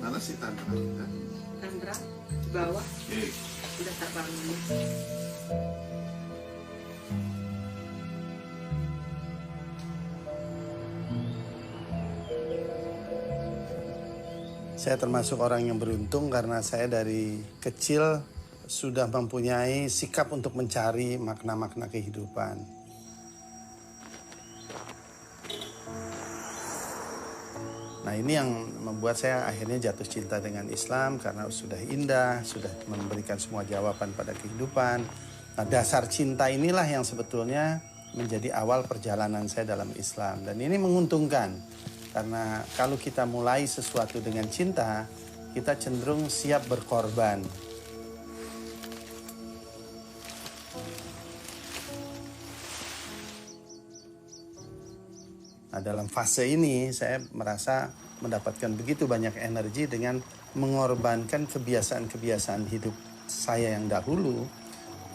Mana sih Tantra? Tantra di bawah. Udah tak bangun. Saya termasuk orang yang beruntung karena saya dari kecil sudah mempunyai sikap untuk mencari makna-makna kehidupan. Nah, ini yang membuat saya akhirnya jatuh cinta dengan Islam karena sudah indah, sudah memberikan semua jawaban pada kehidupan. Nah, dasar cinta inilah yang sebetulnya menjadi awal perjalanan saya dalam Islam. Dan ini menguntungkan karena kalau kita mulai sesuatu dengan cinta, kita cenderung siap berkorban. Nah, dalam fase ini saya merasa mendapatkan begitu banyak energi dengan mengorbankan kebiasaan-kebiasaan hidup saya yang dahulu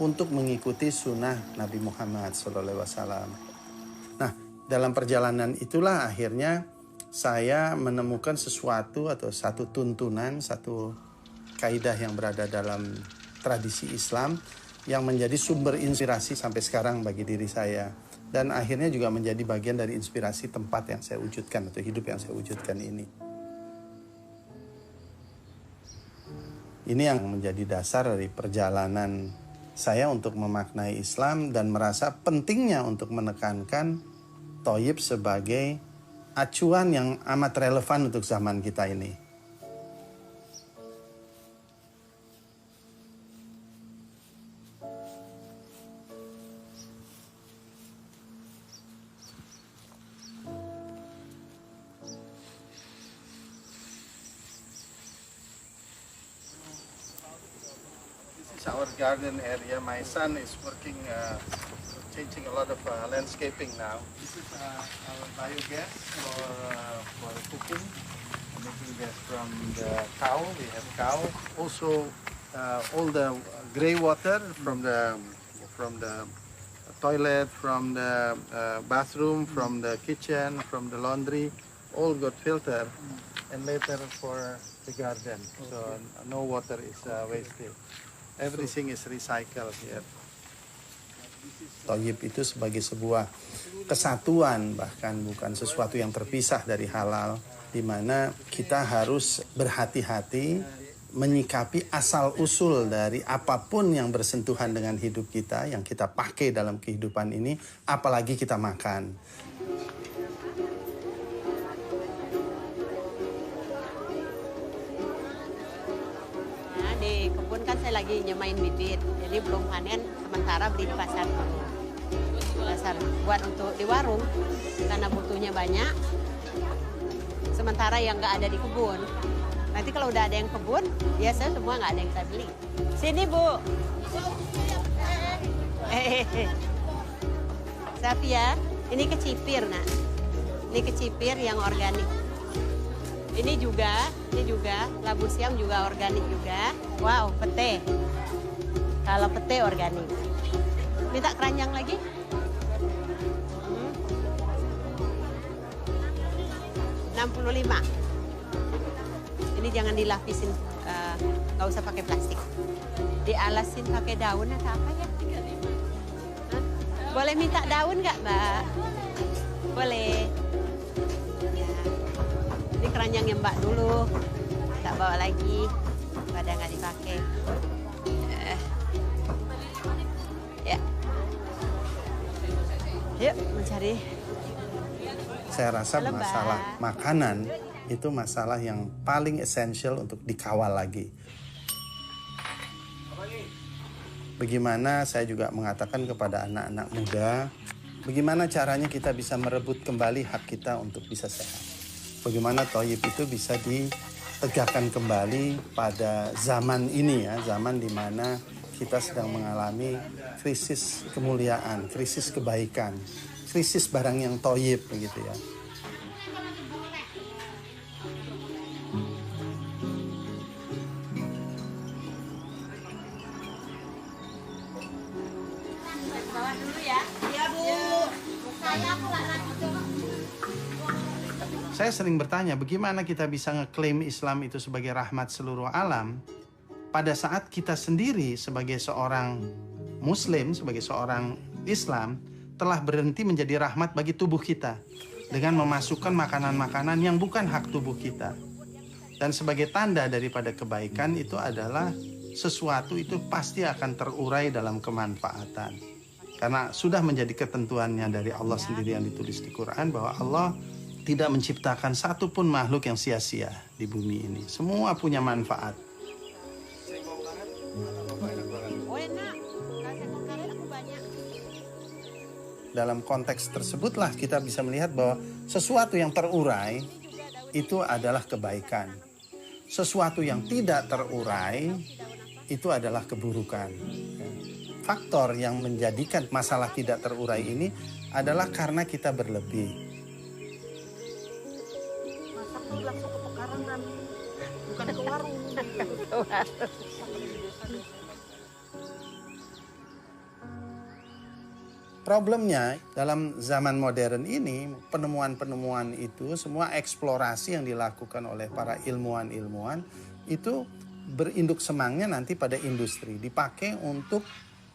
untuk mengikuti sunnah Nabi Muhammad SAW. Nah, dalam perjalanan itulah akhirnya saya menemukan sesuatu atau satu tuntunan, satu kaidah yang berada dalam tradisi Islam yang menjadi sumber inspirasi sampai sekarang bagi diri saya. Dan akhirnya juga menjadi bagian dari inspirasi tempat yang saya wujudkan atau hidup yang saya wujudkan ini. Ini yang menjadi dasar dari perjalanan saya untuk memaknai Islam dan merasa pentingnya untuk menekankan Thayyib sebagai acuan yang amat relevan untuk zaman kita ini. Our garden area. My son is working, changing a lot of landscaping now. This is our biogas for cooking, making gas from the cow. We have cow. Also, all the gray water from the toilet, from the bathroom, from the kitchen, from the laundry, all got filtered and later for the garden. So no water is wasted. Everything is recycled here. Thayyib itu sebagai sebuah kesatuan, bahkan bukan sesuatu yang terpisah dari halal, di mana kita harus berhati-hati menyikapi asal-usul dari apapun yang bersentuhan dengan hidup kita, yang kita pakai dalam kehidupan ini, apalagi kita makan. Di kebun kan saya lagi nyemain bibit, jadi belum panen, sementara beli di pasar dulu. Pasar buat untuk di warung, karena butuhnya banyak. Sementara yang nggak ada di kebun. Nanti kalau udah ada yang kebun, biasa semua nggak ada yang saya beli. Sini Bu. Safia, ini kecipir nak. Ini kecipir yang organik. Ini juga labu siam juga organik juga. Wow, pete. Kalau pete organik. Minta keranjang lagi? 65. Ini jangan dilapisin, nggak usah pakai plastik. Dialasin pakai daun atau apa ya? Hah? Boleh minta daun nggak, Mbak? Boleh. Ini keranjangnya Mbak dulu, tak bawa lagi, pada nggak dipakai. Ya. Yuk mencari. Saya rasa Halo, Mbak. masalah makanan itu masalah yang paling esensial untuk dikawal lagi. Bagaimana saya juga mengatakan kepada anak-anak muda, bagaimana caranya kita bisa merebut kembali hak kita untuk bisa sehat. Bagaimana Thayyib itu bisa ditegakkan kembali pada zaman ini ya, zaman di mana kita sedang mengalami krisis kemuliaan, krisis kebaikan, krisis barang yang Thayyib begitu ya. Bawa dulu ya. Iya, Bu. Saya aku nggak lanjut. Saya sering bertanya, bagaimana kita bisa ngeklaim Islam itu sebagai rahmat seluruh alam pada saat kita sendiri sebagai seorang Muslim, sebagai seorang Islam, telah berhenti menjadi rahmat bagi tubuh kita dengan memasukkan makanan-makanan yang bukan hak tubuh kita. Dan sebagai tanda daripada kebaikan itu adalah sesuatu itu pasti akan terurai dalam kemanfaatan. Karena sudah menjadi ketentuannya dari Allah sendiri yang ditulis di Quran bahwa Allah tidak menciptakan satupun makhluk yang sia-sia di bumi ini. Semua punya manfaat. Oh enak. Kasih karet aku banyak. Dalam konteks tersebutlah kita bisa melihat bahwa sesuatu yang terurai itu adalah kebaikan. Sesuatu yang tidak terurai itu adalah keburukan. Faktor yang menjadikan masalah tidak terurai ini adalah karena kita berlebih. Masak langsung ke pekarangan, bukan ke warung. Problemnya dalam zaman modern ini, penemuan-penemuan itu, semua eksplorasi yang dilakukan oleh para ilmuwan-ilmuwan itu berinduk semangnya nanti pada industri, dipakai untuk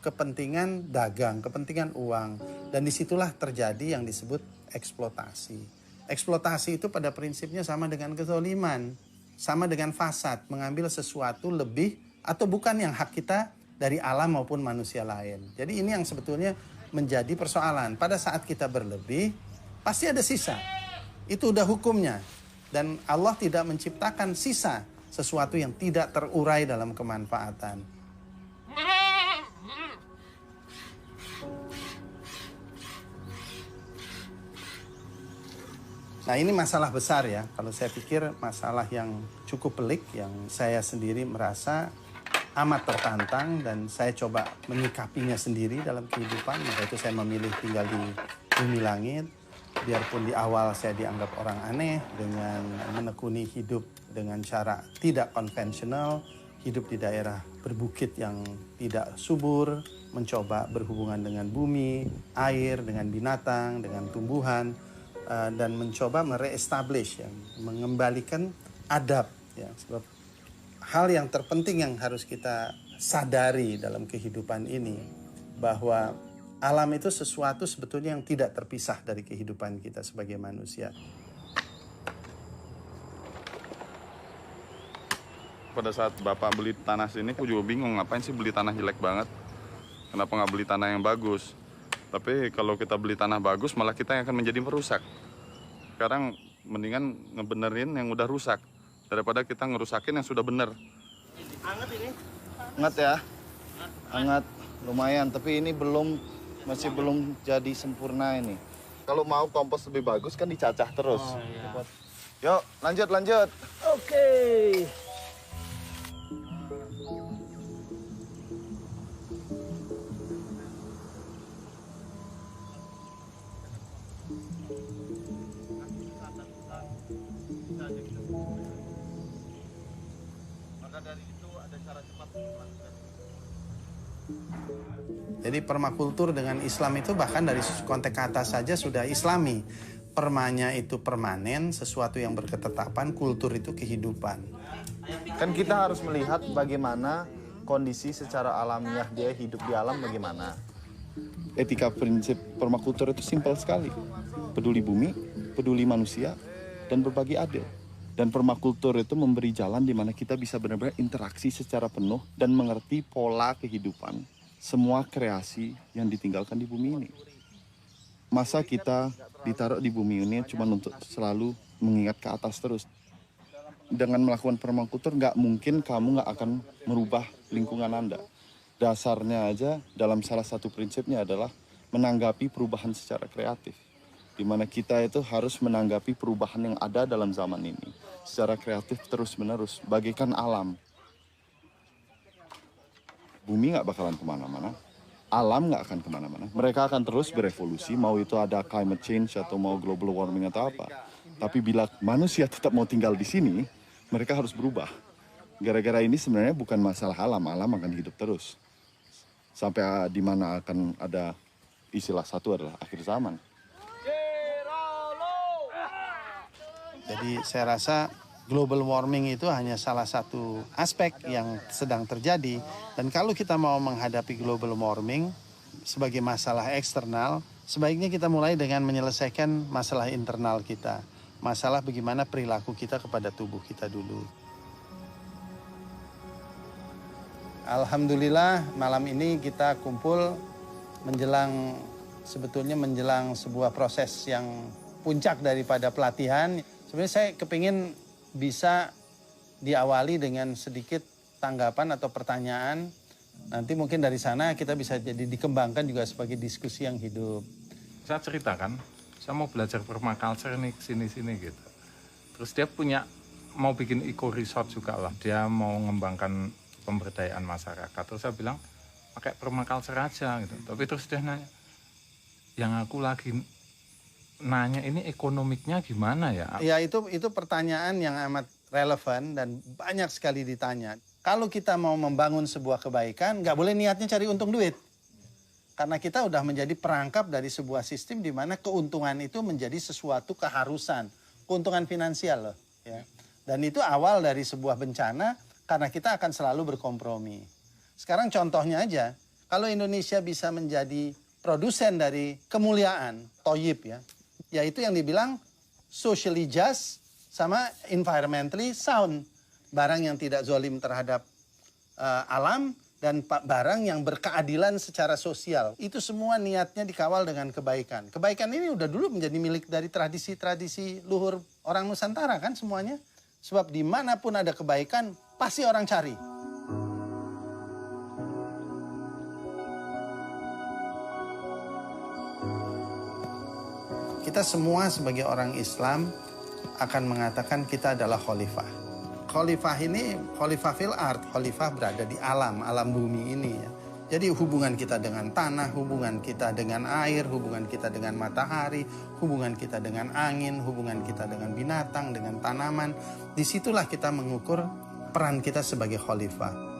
kepentingan dagang, kepentingan uang, dan disitulah terjadi yang disebut eksploitasi. Eksploitasi itu pada prinsipnya sama dengan kezaliman, sama dengan fasad, mengambil sesuatu lebih atau bukan yang hak kita dari alam maupun manusia lain. Jadi ini yang sebetulnya menjadi persoalan. Pada saat kita berlebih, pasti ada sisa. Itu udah hukumnya. Dan Allah tidak menciptakan sisa, sesuatu yang tidak terurai dalam kemanfaatan. Nah ini masalah besar ya. Kalau saya pikir masalah yang cukup pelik, yang saya sendiri merasa amat tertantang dan saya coba menyikapinya sendiri dalam kehidupan. Maka itu saya memilih tinggal di bumi langit. Biarpun di awal saya dianggap orang aneh dengan menekuni hidup dengan cara tidak konvensional, hidup di daerah berbukit yang tidak subur, mencoba berhubungan dengan bumi, air, dengan binatang, dengan tumbuhan, dan mencoba mereestablish, ya, mengembalikan adab. Ya, sebab hal yang terpenting yang harus kita sadari dalam kehidupan ini, bahwa alam itu sesuatu sebetulnya yang tidak terpisah dari kehidupan kita sebagai manusia. Pada saat Bapak beli tanah sini, aku juga bingung ngapain sih beli tanah jelek banget. Kenapa nggak beli tanah yang bagus? Tapi kalau kita beli tanah bagus, malah kita yang akan menjadi merusak. Sekarang mendingan ngebenerin yang udah rusak daripada kita ngerusakin yang sudah bener. Anget ini. Hangat ya, hangat lumayan, tapi ini masih belum jadi sempurna ini. Kalau mau kompos lebih bagus kan dicacah terus. Oh, iya. Yuk lanjut. Oke. Jadi permakultur dengan Islam itu bahkan dari konteks kata saja sudah Islami. Permanya itu permanen, sesuatu yang berketetapan, kultur itu kehidupan. Kan kita harus melihat bagaimana kondisi secara alamiah dia hidup di alam bagaimana. Etika prinsip permakultur itu simpel sekali. Peduli bumi, peduli manusia, dan berbagi adil. Dan permakultur itu memberi jalan di mana kita bisa benar-benar interaksi secara penuh dan mengerti pola kehidupan semua kreasi yang ditinggalkan di bumi ini. Masa kita ditaruh di bumi ini cuma untuk selalu mengingat ke atas terus. Dengan melakukan permakultur nggak mungkin kamu nggak akan merubah lingkungan Anda. Dasarnya aja dalam salah satu prinsipnya adalah menanggapi perubahan secara kreatif. Di mana kita itu harus menanggapi perubahan yang ada dalam zaman ini secara kreatif terus-menerus, bagaikan alam. Bumi nggak bakalan kemana-mana, alam nggak akan kemana-mana. Mereka akan terus berevolusi, mau itu ada climate change atau mau global warming atau apa. Tapi bila manusia tetap mau tinggal di sini, mereka harus berubah. Gara-gara ini sebenarnya bukan masalah alam, alam akan hidup terus. Sampai di mana akan ada istilah satu adalah akhir zaman. Jadi saya rasa global warming itu hanya salah satu aspek yang sedang terjadi. Dan kalau kita mau menghadapi global warming sebagai masalah eksternal, sebaiknya kita mulai dengan menyelesaikan masalah internal kita. Masalah bagaimana perilaku kita kepada tubuh kita dulu. Alhamdulillah malam ini kita kumpul sebetulnya menjelang sebuah proses yang puncak daripada pelatihan. Sebenarnya saya kepingin bisa diawali dengan sedikit tanggapan atau pertanyaan. Nanti mungkin dari sana kita bisa jadi dikembangkan juga sebagai diskusi yang hidup. Saya ceritakan, saya mau belajar permaculture nih sini-sini gitu. Terus dia mau bikin eco resort juga lah. Dia mau mengembangkan pemberdayaan masyarakat. Terus saya bilang, pakai permaculture aja gitu. Tapi terus dia nanya, yang aku lagi nanya ini ekonomiknya gimana ya? Ya itu pertanyaan yang amat relevan dan banyak sekali ditanya. Kalau kita mau membangun sebuah kebaikan, nggak boleh niatnya cari untung duit. Karena kita udah menjadi perangkap dari sebuah sistem di mana keuntungan itu menjadi sesuatu keharusan. Keuntungan finansial loh. Ya. Dan itu awal dari sebuah bencana karena kita akan selalu berkompromi. Sekarang contohnya aja, kalau Indonesia bisa menjadi produsen dari kemuliaan, toyib ya. Yaitu yang dibilang socially just sama environmentally sound. Barang yang tidak zalim terhadap alam dan barang yang berkeadilan secara sosial. Itu semua niatnya dikawal dengan kebaikan. Kebaikan ini udah dulu menjadi milik dari tradisi-tradisi luhur orang Nusantara kan semuanya. Sebab dimanapun ada kebaikan, pasti orang cari. Kita semua sebagai orang Islam akan mengatakan kita adalah khalifah. Khalifah ini, khalifah fil ard, khalifah berada di alam bumi ini ya. Jadi hubungan kita dengan tanah, hubungan kita dengan air, hubungan kita dengan matahari, hubungan kita dengan angin, hubungan kita dengan binatang, dengan tanaman. Disitulah kita mengukur peran kita sebagai khalifah.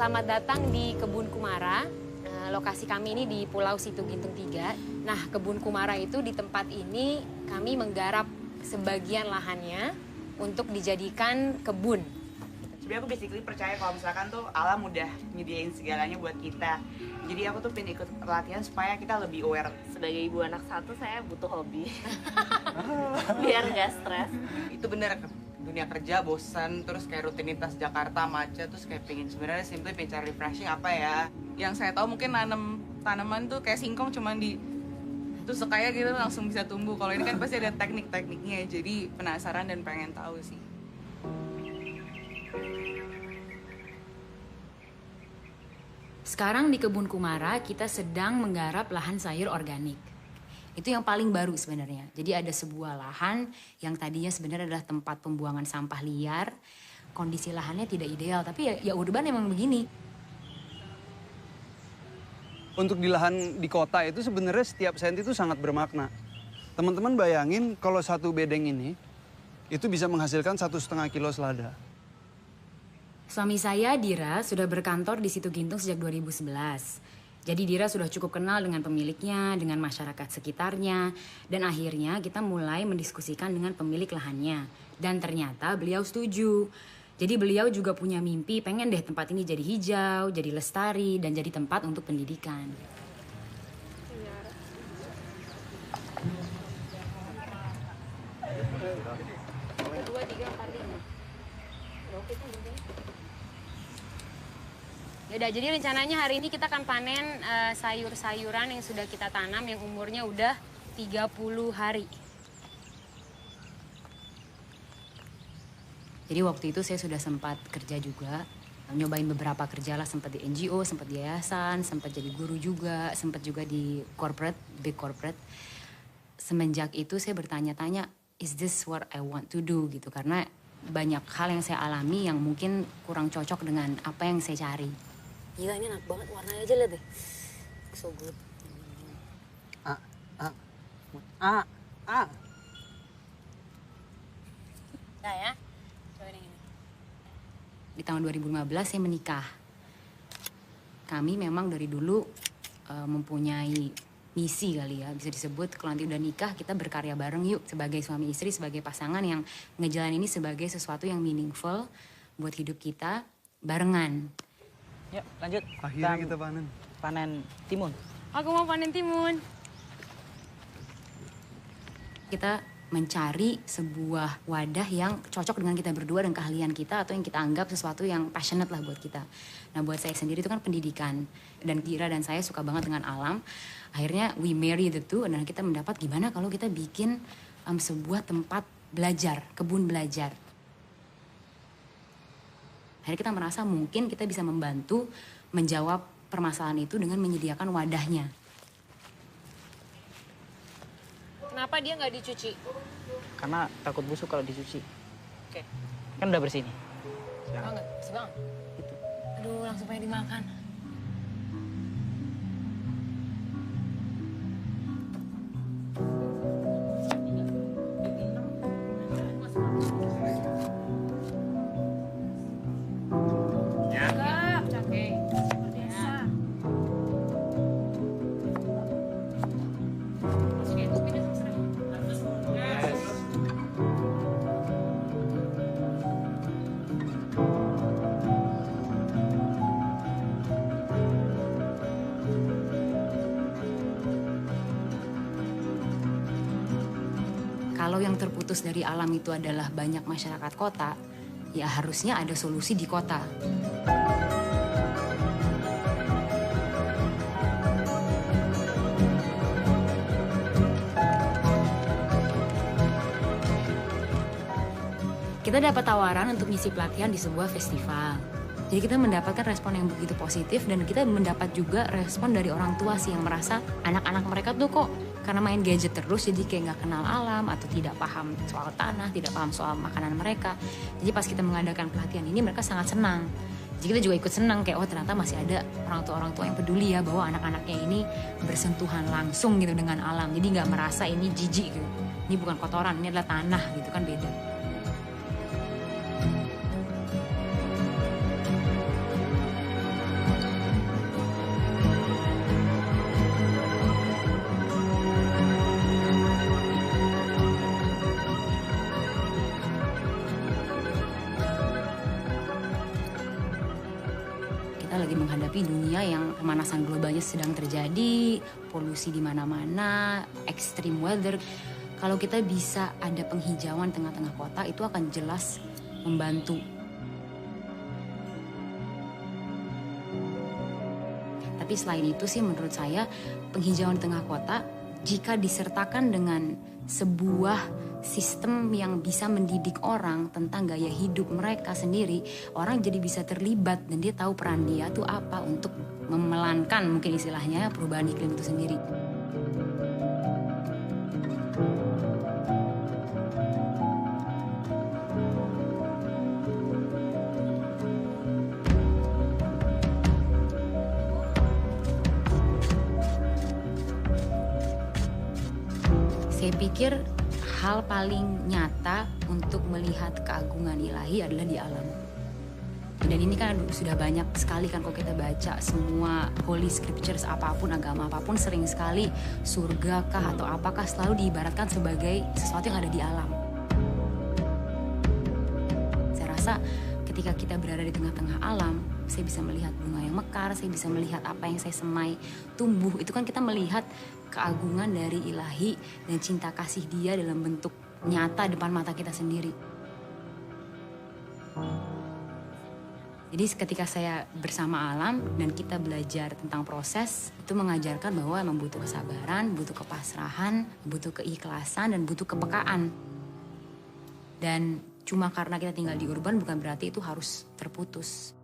Selamat datang di Kebun Kumara. Lokasi kami ini di Pulau Situgintung 3. Nah, Kebun Kumara itu di tempat ini kami menggarap sebagian lahannya untuk dijadikan kebun. Sebenarnya aku basically percaya kalau misalkan tuh alam udah nyediain segalanya buat kita. Jadi aku tuh pengen ikut pelatihan supaya kita lebih aware. Sebagai ibu anak satu, saya butuh hobi. Biar gak stres. Itu bener, dunia kerja bosan, terus kayak rutinitas Jakarta macet, terus kayak sebenarnya simply pengen cari refreshing apa ya. Yang saya tahu mungkin nanam tanaman tuh kayak singkong cuman di tusuk kayak gitu langsung bisa tumbuh. Kalau ini kan pasti ada teknik-tekniknya, jadi penasaran dan pengen tahu sih. Sekarang di Kebun Kumara kita sedang menggarap lahan sayur organik. Itu yang paling baru sebenarnya. Jadi ada sebuah lahan yang tadinya sebenarnya adalah tempat pembuangan sampah liar. Kondisi lahannya tidak ideal, tapi ya urban emang begini. Untuk di lahan di kota itu sebenarnya setiap senti itu sangat bermakna. Teman-teman bayangin kalau satu bedeng ini itu bisa menghasilkan 1,5 kilo selada. Suami saya, Dira, sudah berkantor di Situ Gintung sejak 2011. Jadi Dira sudah cukup kenal dengan pemiliknya, dengan masyarakat sekitarnya. Dan akhirnya kita mulai mendiskusikan dengan pemilik lahannya. Dan ternyata beliau setuju. Jadi beliau juga punya mimpi, pengen deh tempat ini jadi hijau, jadi lestari, dan jadi tempat untuk pendidikan. Yaudah, jadi rencananya hari ini kita akan panen sayur-sayuran yang sudah kita tanam yang umurnya udah 30 hari. Jadi waktu itu saya sudah sempat kerja juga, nyobain beberapa kerja lah, sempat di NGO, sempat di yayasan, sempat jadi guru juga, sempat juga di corporate, big corporate. Semenjak itu saya bertanya-tanya, is this what I want to do gitu, karena banyak hal yang saya alami yang mungkin kurang cocok dengan apa yang saya cari. Gila, ini enak banget, warnanya aja lihat deh. So good. Nah ya, cobain yang ini. Di tahun 2015 saya menikah. Kami memang dari dulu mempunyai misi kali ya, bisa disebut kalau nanti udah nikah kita berkarya bareng yuk sebagai suami istri, sebagai pasangan yang ngejalanin ini sebagai sesuatu yang meaningful buat hidup kita barengan. Yuk lanjut. Akhirnya kita panen timun. Aku mau panen timun. Kita mencari sebuah wadah yang cocok dengan kita berdua dan keahlian kita, atau yang kita anggap sesuatu yang passionate lah buat kita. Nah buat saya sendiri itu kan pendidikan, dan Dira dan saya suka banget dengan alam. Akhirnya we marry the two, dan kita mendapat gimana kalau kita bikin sebuah tempat belajar, kebun belajar. Akhirnya kita merasa mungkin kita bisa membantu menjawab permasalahan itu dengan menyediakan wadahnya. Kenapa dia nggak dicuci? Karena takut busuk kalau dicuci. Oke. Kan udah bersih nih. Banget, bersih banget. Gitu. Aduh, langsung pengen dimakan. Kalau yang terputus dari alam itu adalah banyak masyarakat kota, ya harusnya ada solusi di kota. Kita dapat tawaran untuk ngisi pelatihan di sebuah festival. Jadi kita mendapatkan respon yang begitu positif, dan kita mendapat juga respon dari orang tua sih yang merasa anak-anak mereka tuh kok karena main gadget terus jadi kayak nggak kenal alam atau tidak paham soal tanah, tidak paham soal makanan mereka. Jadi pas kita mengadakan pelatihan ini mereka sangat senang. Jadi kita juga ikut senang kayak oh ternyata masih ada orang tua yang peduli ya bahwa anak-anaknya ini bersentuhan langsung gitu dengan alam. Jadi nggak merasa ini jijik gitu. Ini bukan kotoran, ini adalah tanah gitu kan, beda. Lagi menghadapi dunia yang pemanasan globalnya sedang terjadi, polusi di mana-mana, extreme weather. Kalau kita bisa ada penghijauan tengah-tengah kota, itu akan jelas membantu. Tapi selain itu sih menurut saya penghijauan tengah kota jika disertakan dengan sebuah sistem yang bisa mendidik orang tentang gaya hidup mereka sendiri, orang jadi bisa terlibat dan dia tahu peran dia tuh apa untuk memelankan mungkin istilahnya perubahan iklim itu sendiri. Saya pikir hal paling nyata untuk melihat keagungan ilahi adalah di alam. Dan ini kan sudah banyak sekali kan kalau kita baca semua holy scriptures apapun, agama apapun, sering sekali surga kah atau apakah selalu diibaratkan sebagai sesuatu yang ada di alam. Saya rasa ketika kita berada di tengah-tengah alam, saya bisa melihat bunga yang mekar, saya bisa melihat apa yang saya semai tumbuh. Itu kan kita melihat keagungan dari ilahi dan cinta kasih dia dalam bentuk nyata depan mata kita sendiri. Jadi ketika saya bersama alam dan kita belajar tentang proses, itu mengajarkan bahwa memang butuh kesabaran, butuh kepasrahan, butuh keikhlasan, dan butuh kepekaan. Dan cuma karena kita tinggal di urban bukan berarti itu harus terputus.